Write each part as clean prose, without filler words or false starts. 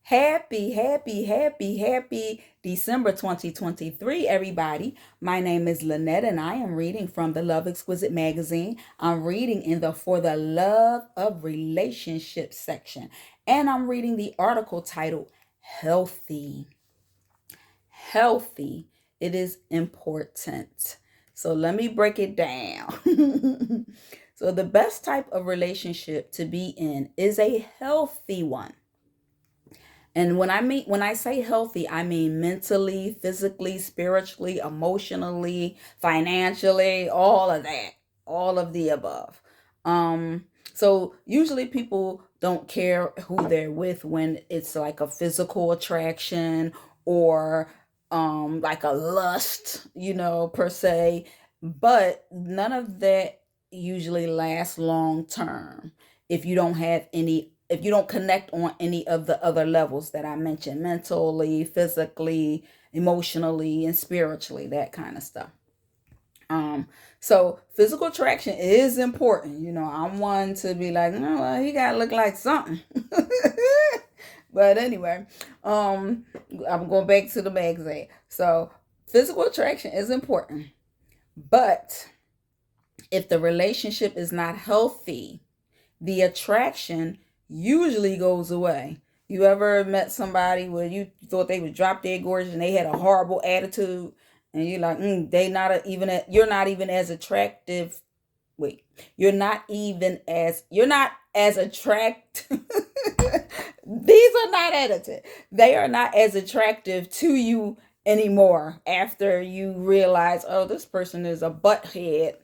Happy December 2023, everybody. My name is Lynette, and I am reading from the Love Exquisite Magazine. I'm reading in the For the Love of Relationships section, and I'm reading the article titled Healthy. Healthy. It is important. So let me break it down. So, the best type of relationship to be in is a healthy one. And when I say healthy, I mean mentally, physically, spiritually, emotionally, financially, all of that, all of the above. So usually people don't care who they're with when it's like a physical attraction or like a lust, per se. But none of that usually lasts long term if you don't have any if you don't connect on any of the other levels that I mentioned, mentally, physically, emotionally, and spiritually, that kind of stuff. So physical attraction is important. I'm one to be like, no, well, he gotta look like something. But anyway, I'm going back to the magazine. So physical attraction is important, but if the relationship is not healthy, the attraction usually goes away. You ever met somebody where you thought they would drop dead gorgeous and they had a horrible attitude, and you're like, you're not even as attractive. Wait, you're not as attractive. These are not edited. They are not as attractive to you anymore after you realize, oh, this person is a butthead.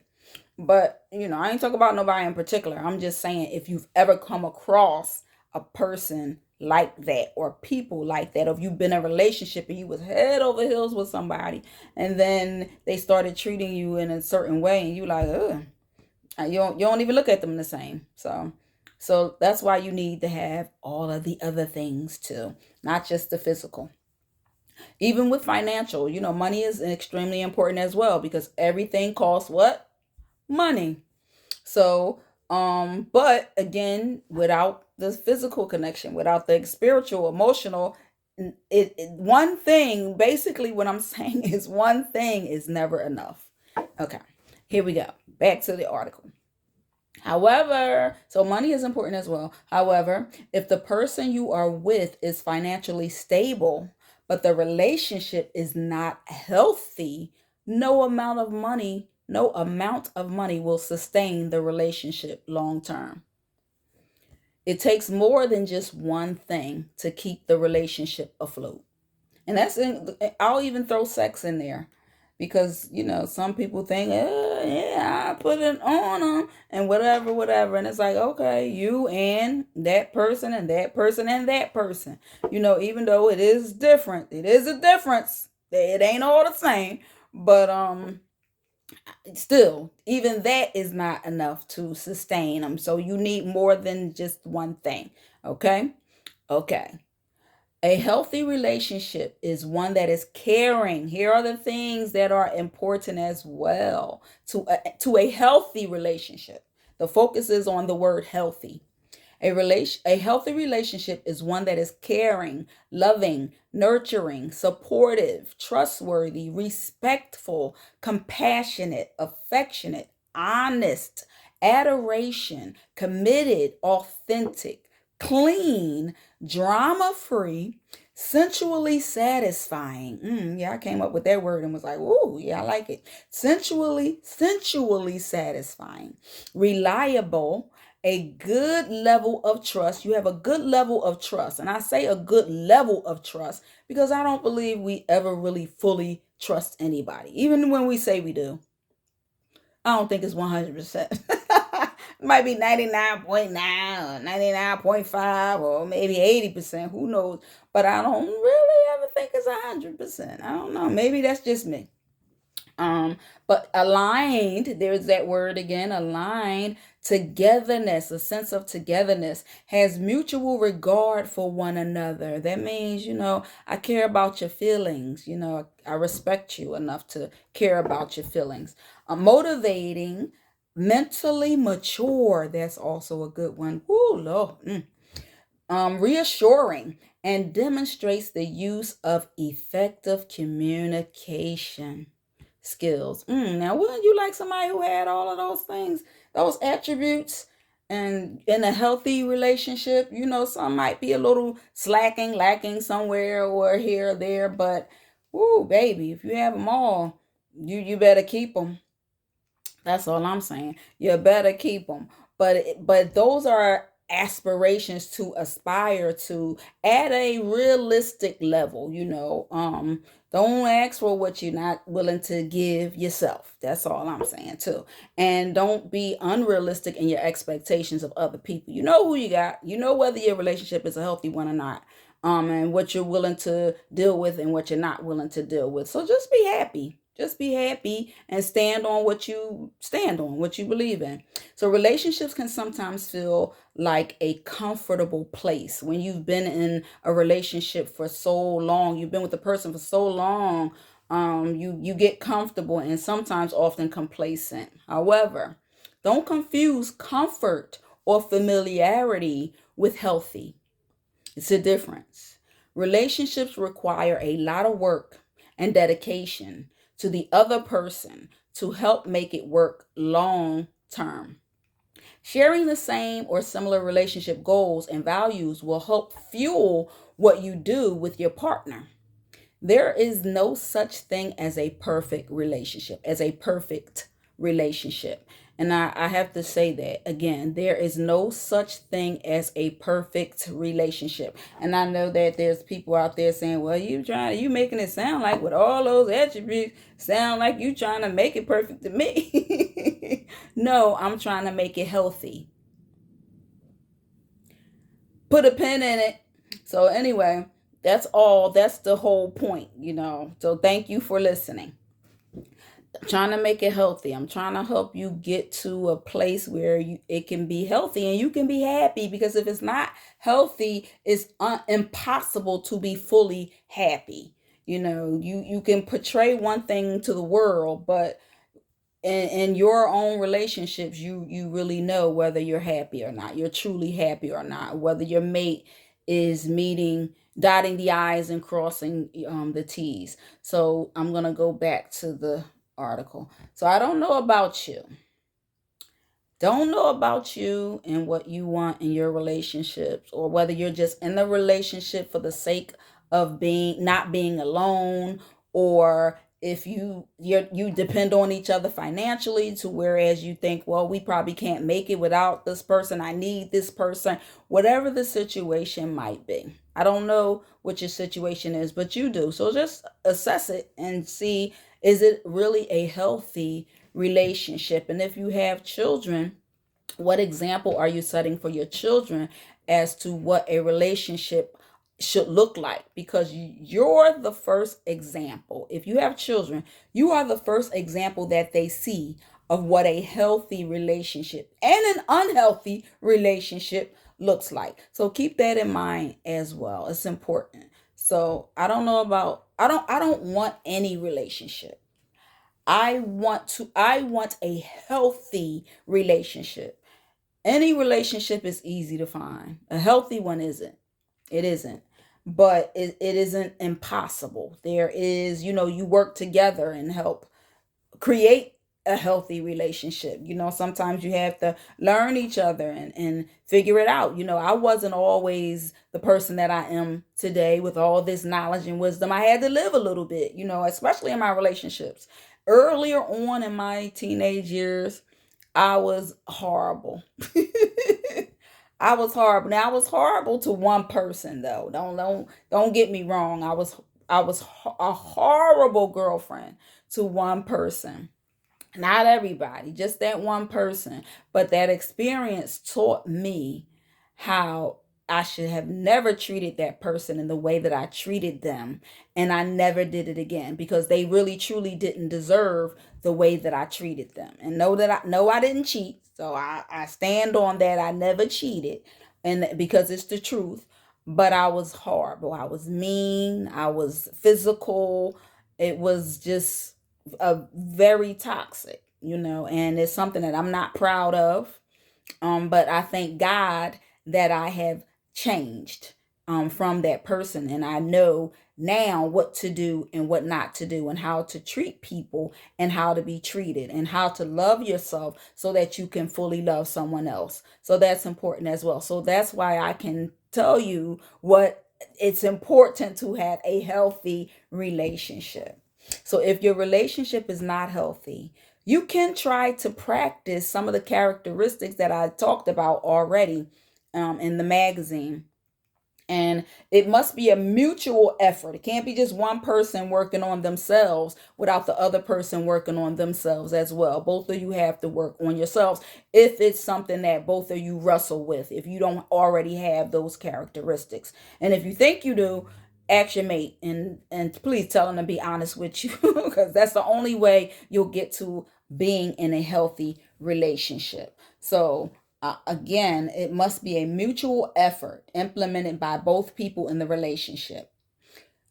But, I ain't talking about nobody in particular. I'm just saying if you've ever come across a person like that or people like that, or if you've been in a relationship and you was head over heels with somebody and then they started treating you in a certain way and you like, ugh, you don't even look at them the same. So that's why you need to have all of the other things too, not just the physical. Even with financial, money is extremely important as well because everything costs what? Money. So, but again, without the physical connection, without the spiritual, emotional, one thing, basically what I'm saying is one thing is never enough. Okay, here we go. Back to the article. However, so money is important as well. However, if the person you are with is financially stable, but the relationship is not healthy, no amount of money will sustain the relationship long term. It takes more than just one thing to keep the relationship afloat. And I'll even throw sex in there because, some people think, yeah, I put it on them and whatever, whatever. And it's like, okay, you and that person and that person and that person, even though it is different, it is a difference. It ain't all the same, but, still, even that is not enough to sustain them. So you need more than just one thing. Okay. Okay. A healthy relationship is one that is caring. Here are the things that are important as well to a healthy relationship. The focus is on the word healthy. A healthy relationship is one that is caring, loving, nurturing, supportive, trustworthy, respectful, compassionate, affectionate, honest, adoration, committed, authentic, clean, drama free, sensually satisfying. Yeah, I came up with that word and was like, "Ooh, yeah, I like it." Sensually satisfying, reliable, a good level of trust. You have a good level of trust. And I say a good level of trust because I don't believe we ever really fully trust anybody. Even when we say we do, I don't think it's 100%. It might be 99.9 or 99.5 or maybe 80%. Who knows? But I don't really ever think it's 100%. I don't know. Maybe that's just me. But aligned, there's that word again, aligned, togetherness, a sense of togetherness, has mutual regard for one another. That means, I care about your feelings. I respect you enough to care about your feelings. Motivating, mentally mature. That's also a good one. Ooh, Lord. reassuring, and demonstrates the use of effective communication skills. Now, wouldn't you like somebody who had all of those things, those attributes? And in a healthy relationship, some might be a little slacking, lacking somewhere or here or there, but, woo, baby, if you have them all, you better keep them. That's all I'm saying. You better keep them. But those are aspirations to aspire to at a realistic level. Don't ask for what you're not willing to give yourself. That's all I'm saying too. And don't be unrealistic in your expectations of other people. You know who you got. You know whether your relationship is a healthy one or not. And what you're willing to deal with and what you're not willing to deal with. So just be happy. Just be happy and stand on what you stand on, what you believe in. So relationships can sometimes feel like a comfortable place. When you've been in a relationship for so long, you've been with a person for so long, you get comfortable and sometimes often complacent. However, don't confuse comfort or familiarity with healthy. It's a difference. Relationships require a lot of work and dedication to the other person to help make it work long term. Sharing the same or similar relationship goals and values will help fuel what you do with your partner. There is no such thing as a perfect relationship, as a perfect relationship. And I have to say that again, there is no such thing as a perfect relationship. And I know that there's people out there saying, well, you making it sound like with all those attributes, sound like you trying to make it perfect to me. No, I'm trying to make it healthy. Put a pin in it. So anyway, that's all. That's the whole point. So thank you for listening. I'm trying to make it healthy. I'm trying to help you get to a place where it can be healthy and you can be happy, because if it's not healthy, it's impossible to be fully happy. You can portray one thing to the world, but in your own relationships, you really know whether you're happy or not. You're truly happy or not. Whether your mate is dotting the I's and crossing the T's. So I'm gonna go back to the article. So I don't know about you and what you want in your relationships, or whether you're just in a relationship for the sake of being not being alone, or if you depend on each other financially, to whereas you think, well, we probably can't make it without this person, I need this person. Whatever the situation might be, I don't know what your situation is, but you do. So just assess it and see, is it really a healthy relationship? And if you have children, what example are you setting for your children as to what a relationship should look like? Because you're the first example. If you have children, you are the first example that they see of what a healthy relationship and an unhealthy relationship looks like. So keep that in mind as well. It's important. So I don't want any relationship. I want a healthy relationship. Any relationship is easy to find. A healthy one isn't. It isn't. But it isn't impossible. There is, you work together and help create a healthy relationship. Sometimes you have to learn each other and figure it out. I wasn't always the person that I am today with all this knowledge and wisdom. I had to live a little bit, especially in my relationships. Earlier on in my teenage years, I was horrible. I was horrible. Now I was horrible to one person though. Don't get me wrong. I was a horrible girlfriend to one person. Not everybody, just that one person. But that experience taught me how I should have never treated that person in the way that I treated them. And I never did it again, because they really truly didn't deserve the way that I treated them. And know I didn't cheat. So I stand on that. I never cheated. And because it's the truth. But I was horrible. I was mean. I was physical. It was just a very toxic, and it's something that I'm not proud of. But I thank God that I have changed from that person. And I know now what to do and what not to do, and how to treat people and how to be treated, and how to love yourself so that you can fully love someone else. So that's important as well. So that's why I can tell you what it's important to have a healthy relationship. So if your relationship is not healthy, you can try to practice some of the characteristics that I talked about already in the magazine. And it must be a mutual effort. It can't be just one person working on themselves without the other person working on themselves as well. Both of you have to work on yourselves if it's something that both of you wrestle with, if you don't already have those characteristics. And if you think you do, ask your mate, and please tell them to be honest with you because that's the only way you'll get to being in a healthy relationship. So again, it must be a mutual effort implemented by both people in the relationship.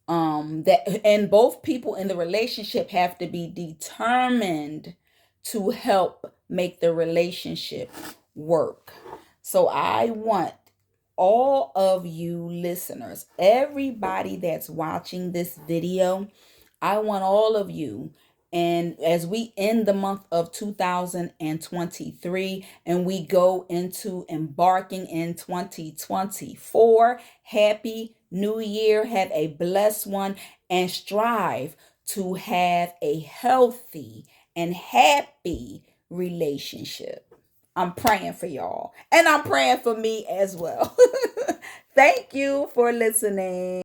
That and both people in the relationship have to be determined to help make the relationship work. So I want all of you listeners, everybody that's watching this video, I want all of you, and as we end the month of 2023 and we go into embarking in 2024, happy new year. Have a blessed one, and strive to have a healthy and happy relationship. I'm praying for y'all, and I'm praying for me as well. Thank you for listening.